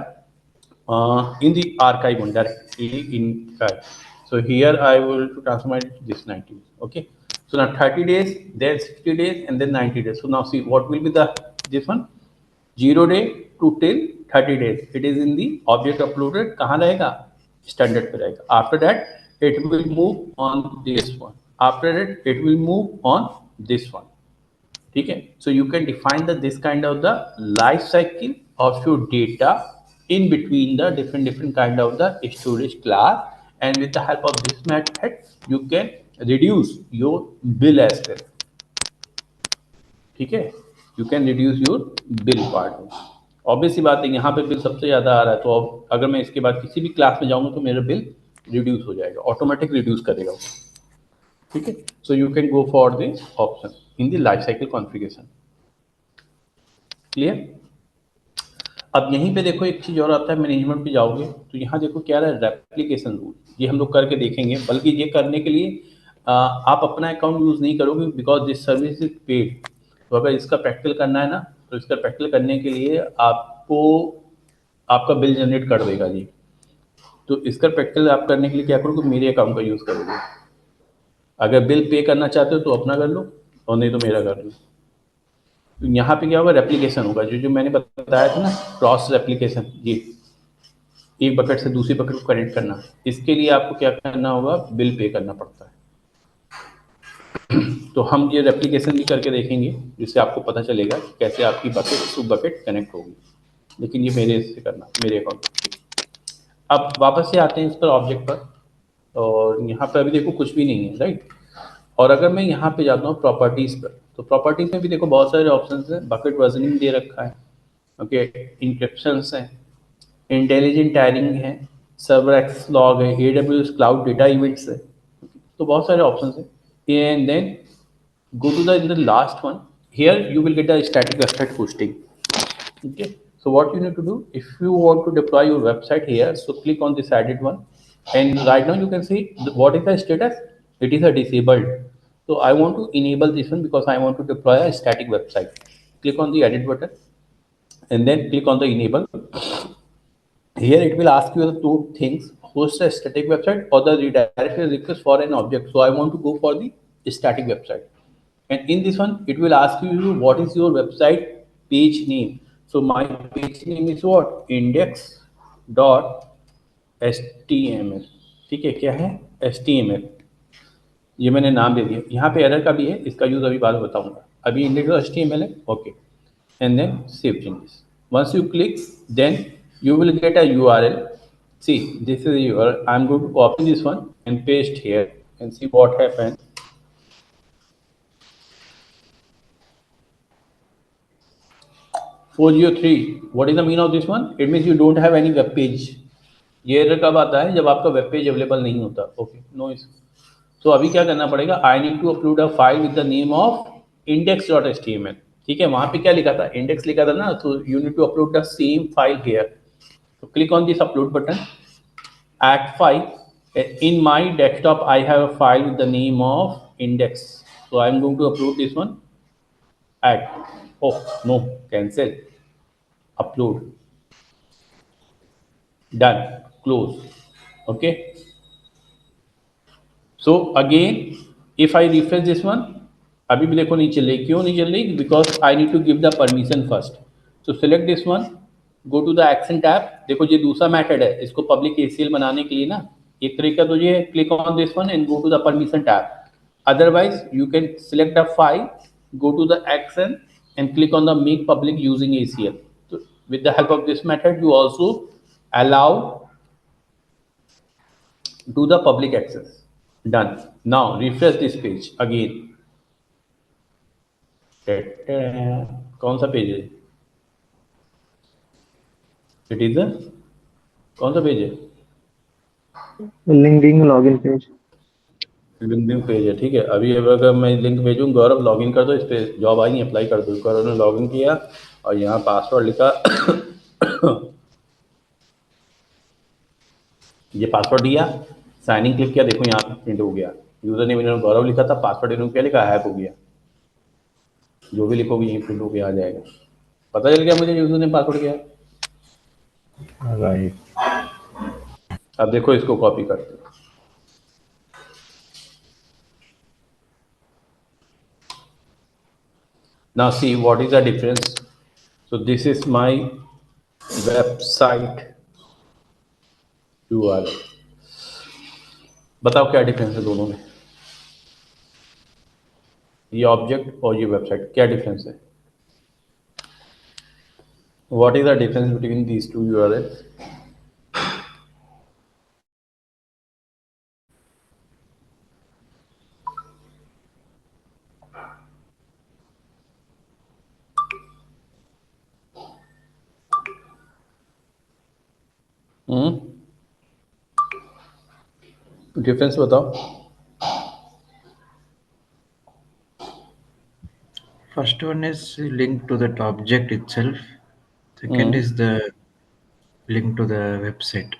Speaker 1: in the archive one directly in archive। So here I will to transfer my this 90 days। Okay, so now 30 days, then 60 days and then 90 days। So now see what will be the this one, 0 day to till 30 days it is in the object uploaded, कहाँ रहेगा, standard पे रहेगा। After that it will move on this one, after that it will move on this one। ठीक है, so you can define the this kind of the life cycle of your data in between the different kind of the storage class, and with the help of this method you can reduce your bill as well। ठीक है, you can reduce your bill part में। Obvious सी बात है, यहाँ पे bill सबसे ज़्यादा आ रहा है, तो अब अगर मैं इसके बाद किसी भी क्लास में जाऊँगा तो मेरा बिल रिड्यूस हो जाएगा, ऑटोमेटिक रिड्यूस करेगा वो। ठीक है, so you can go for this option in the life cycle configuration. Clear. अब यहीं पे देखो एक चीज़ और आता है, मैनेजमेंट पे जाओगे तो यहाँ देखो क्या रहा है, रेप्लिकेशन रूल। ये हम लोग करके देखेंगे, बल्कि ये करने के लिए आप अपना अकाउंट यूज़ नहीं करोगे because this service is paid. तो अगर इसका प्रैक्टिकल करना है ना, तो इसका प्रैक्टिकल करने के लिए आपको आपका बिल जनरेट कर देगा जी। तो इसका प्रैक्टिकल आप करने के लिए क्या करोगे, मेरे अकाउंट का यूज़ करोगे। अगर बिल पे करना चाहते हो तो अपना कर लो और नहीं तो मेरा कर लो। तो यहाँ पे क्या होगा, रेप्लिकेशन होगा, जो जो मैंने बताया था ना, क्रॉस रेप्लिकेशन, ये एक बकेट से दूसरी बकेट को कनेक्ट करना। इसके लिए आपको क्या करना होगा, बिल पे करना पड़ता है। तो हम ये रेप्लिकेशन भी करके देखेंगे जिससे आपको पता चलेगा कि कैसे आपकी बकेट टू बकेट कनेक्ट होगी। लेकिन ये मेरे से करना, मेरे अकाउंट। अब वापस से आते हैं इस पर ऑब्जेक्ट पर, और यहाँ पर अभी देखो कुछ भी नहीं है, राइट। और अगर मैं यहाँ पे जाता हूँ प्रॉपर्टीज़ पर, तो प्रॉपर्टीज़ में भी देखो बहुत सारे ऑप्शंस हैं। बकेट वर्जनिंग दे रखा है, ओके, इंक्रिप्शंस हैं, इंटेलिजेंट टायरिंग है, सर्वर एक्सेस लॉग है, AWS क्लाउड डेटा इवेंट्स है। तो बहुत सारे ऑप्शंस हैं। And then go to the in the last one, here you will get a static website hosting। Okay, so what you need to do, if you want to deploy your website here, so click on this added one, and right now you can see what is the status, it is a disabled। So I want to enable this one because I want to deploy a static website। Click on the edit button and then click on the enable। Here it will ask you the two things, host a static website or the redirection request for an object। So I want to go for the static website, and in this one it will ask you what is your website page name। So my page name is what, index.html। ठीक है, क्या है, HTML, ये मैंने नाम दे दिया। यहाँ पे एरर का भी है, इसका यूज अभी बाद में बताऊंगा। अभी index.html है, okay, and then save changes. Once you click then you will get a URL। See, this is a URL। I'm going to copy this one and paste here and see what happens। 403, what is the mean of this one? It means you don't have any web page। ये error कब आता है, जब आपका web page available नहीं होता। Okay, no issue. सो अभी क्या करना पड़ेगा, I need to upload a file with the name of index.html। ठीक है, वहां पे क्या लिखा था, इंडेक्स लिखा था ना, तो you need to upload the same file here. So click on this upload button. Add file. In my desktop, I have a file with the name of index. So I'm going to upload this one. Add. Oh no, cancel. Upload. Done. Close. Okay. So again, if I refresh this one, अभी भी देखो नहीं चल रही. क्यों नहीं चल रही? Because I need to give the permission first. So select this one, go to the action tab. देखो ये दूसरा मेथड है, इसको पब्लिक ACL बनाने के लिए ना एक तरीका तो ये click on this one and go to the permission tab. Otherwise you can select the file, go to the action and click on the make public using ACL. So with the help of this method you also allow to the public access. Done. Now refresh this page again. कौन सा page है? It is कौन सा page है?
Speaker 5: LinkedIn login page.
Speaker 1: LinkedIn page है, ठीक है. अभी अगर मैं लिंक भेजूँ, गौरव लॉगिन कर दो, इस पर जॉब आई नहीं, अप्लाई कर दो. गौरव ने लॉगिन किया और यहाँ पासवर्ड लिखा. ये पासवर्ड दिया, साइनिंग क्लिक किया, देखो यहाँ पे प्रिंट हो गया. यूजर नेम इन्होंने गौरव लिखा था, पासवर्ड इन्होंने क्या लिखा, हैक हो गया. जो भी लिखोगे यहीं प्रिंट होके आ जाएगा. पता चल गया मुझे यूजर ने पासवर्ड क्या है.
Speaker 3: राइट.
Speaker 1: अब देखो इसको कॉपी करते हैं. Now see what is the difference. So this is my website URL. बताओ क्या डिफरेंस है दोनों में? ये ऑब्जेक्ट और ये वेबसाइट, क्या डिफरेंस है? What is the difference between these two URLs? Difference बताओ.
Speaker 2: First one is linked to that object itself. Second is the link to the website.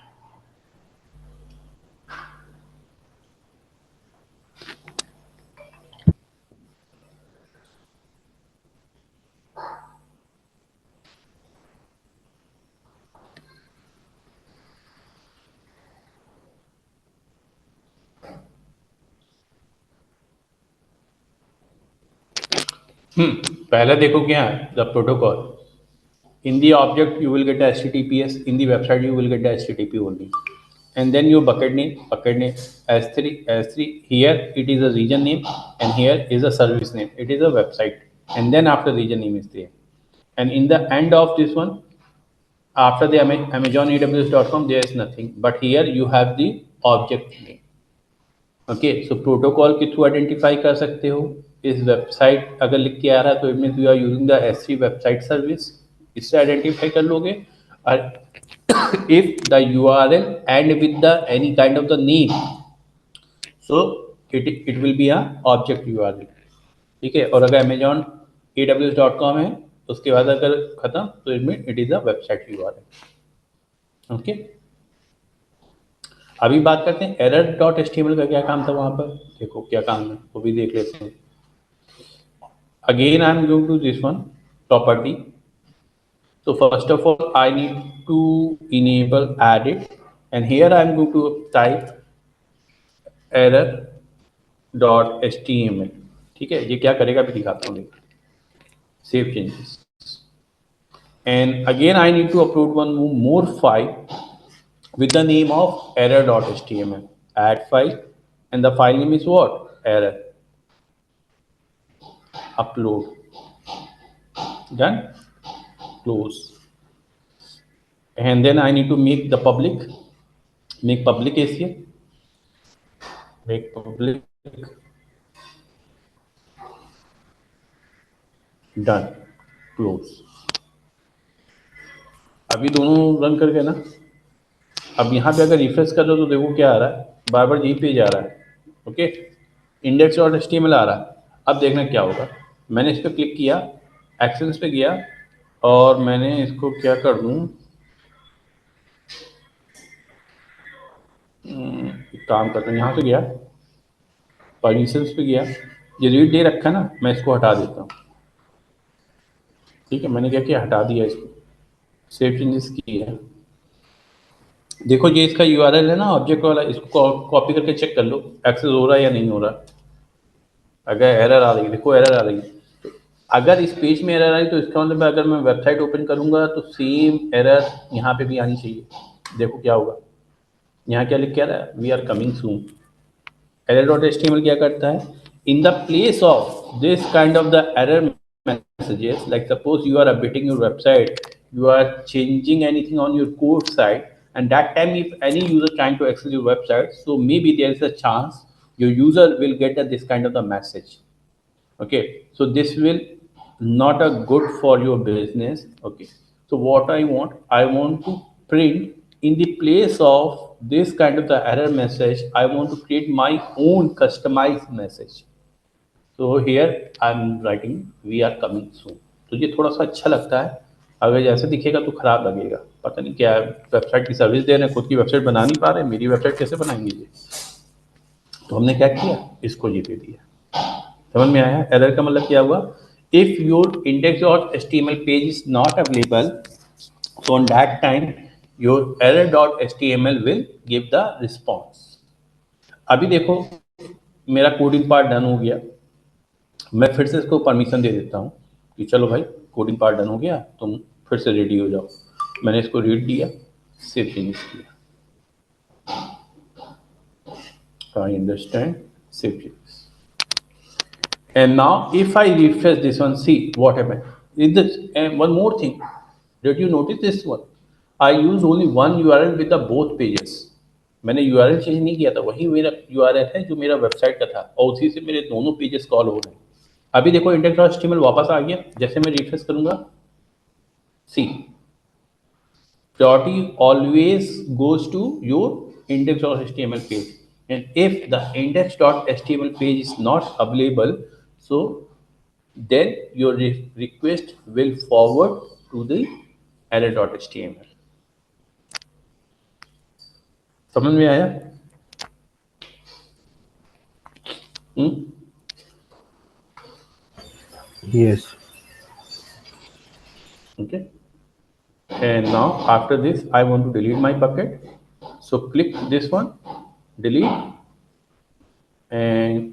Speaker 1: पहले देखो क्या है, the protocol. In the object you will get the HTTPS, in the website you will get the HTTP only. And then your bucket name S3. Here it is a region name and here is a service name, it is a website, and then after region name is there. And in the end of this one, after the Amazon AWS.com there is nothing, but here you have the object name. Okay. So protocol के through identify कर सकते हो. इस website अगर लिख के आ रहा है तो it means you are using the S3 website service, इससे आइडेंटिफाई कर लोगे. और if the URL end with the any kind of the name, so it will be a object URL. ठीक है. और अगर Amazon AWS.com है उसके बाद अगर खत्म तो it is a website URL. Okay. अभी बात करते हैं error.html का क्या काम था वहां पर. देखो क्या काम है वो भी देख लेते हैं. Again I am going to this one, property. So first of all I need to enable edit, and here I am going to type error.html. ठीक है. ये क्या करेगा भी दिखाता हूँ. Save changes, and again I need to upload one more file with the name of error.html. Add file, and the file name is what? Error. Upload. Done. Close. And then I need to make the public. Make public ACL. Make public. Done. Close. अभी दोनों run करके ना, अब यहाँ पे अगर refresh कर दो तो देखो क्या आ रहा है, बार बार यही पेज आ रहा है. ओके. index.html आ रहा है. अब देखना क्या होगा. मैंने इस पर क्लिक किया, एक्शंस पे गया और मैंने इसको क्या कर दूँ, एक काम करता हूँ, यहाँ से गया परमिशंस पे गया, ये रीड दे रखा है ना, मैं इसको हटा देता हूँ। ठीक है, मैंने क्या किया, हटा दिया इसको, सेव चेंजेस किया। देखो ये इसका यूआरएल है ना ऑब्जेक्ट वाला, इसको कॉपी करके चेक कर लो एक्सेस हो रहा है या नहीं हो रहा। अगर एरर आ रही है, देखो एरर आ रही है, तो अगर इस पेज में एरर आई तो इसका मतलब अगर मैं वेबसाइट ओपन करूंगा तो सेम एरर यहाँ पे भी आनी चाहिए। देखो क्या होगा, यहाँ क्या लिख के आ रहा है, we are coming soon. error.html क्या करता है, in the place of this kind of the error messages, like suppose you are updating your website, you are changing anything on your code side, and that time if any user trying to access your website, so maybe there is a chance your user will get this kind of the message. Okay, so this will not a good for your business. Okay, so what I want to print in the place of this kind of the error message, I want to create my own customized message. So here I'm writing we are coming soon. तो ये थोड़ा सा अच्छा लगता है, अगर जैसे दिखेगा तो खराब लगेगा, पता नहीं क्या है, वेबसाइट की सर्विस दे रहे हैं, खुद की वेबसाइट बना नहीं पा रहे, मेरी वेबसाइट कैसे बनाएंगे ये। तो हमने क्या किया, इसको ये दे दिया। समझ में आया, एरर का मतलब क्या हुआ, if your index.html page is not available, so on that time your error.html will give the response. अभी देखो मेरा कोडिंग पार्ट डन हो गया, मैं फिर से इसको परमिशन दे देता हूँ कि चलो भाई कोडिंग पार्ट डन हो गया, तुम फिर से रेडी हो जाओ। मैंने इसको रीड दिया, सेव चेंजेस किया, I understand, save changes. And now if I refresh this one, see what happened. Is this, and one more thing, did you notice this one? I use only one URL with the both pages. मैंने URL change नहीं किया था, वही मेरा URL है जो मेरा website का था, और उसी से मेरे दोनों पेजेस कॉल हो रहे हैं। अभी देखो index.html वापस आ गया, जैसे मैं रिफ्रेश करूंगा, सी priority always goes to your index.html page, and if the index.html page is not available, so then your request will forward to the error.html. समझ में आया?
Speaker 3: Yes.
Speaker 1: Okay, and now after this I want to delete my bucket, so click this one, delete, and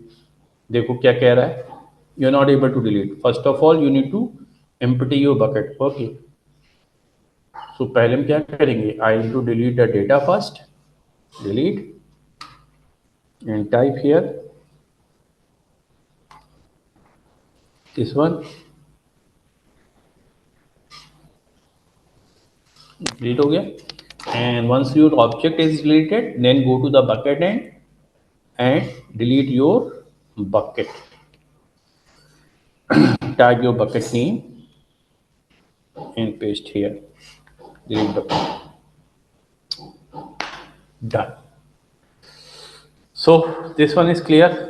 Speaker 1: देखो क्या कह रहा है, you are not able to delete. First of all you need to empty your bucket. Okay, so पहले हम क्या करेंगे, I need to delete the data first, delete, and type here this one, delete हो गया, and once your object is deleted then go to the bucket and delete your bucket. Tag your bucket name and paste here, delete bucket, done. So this one is clear.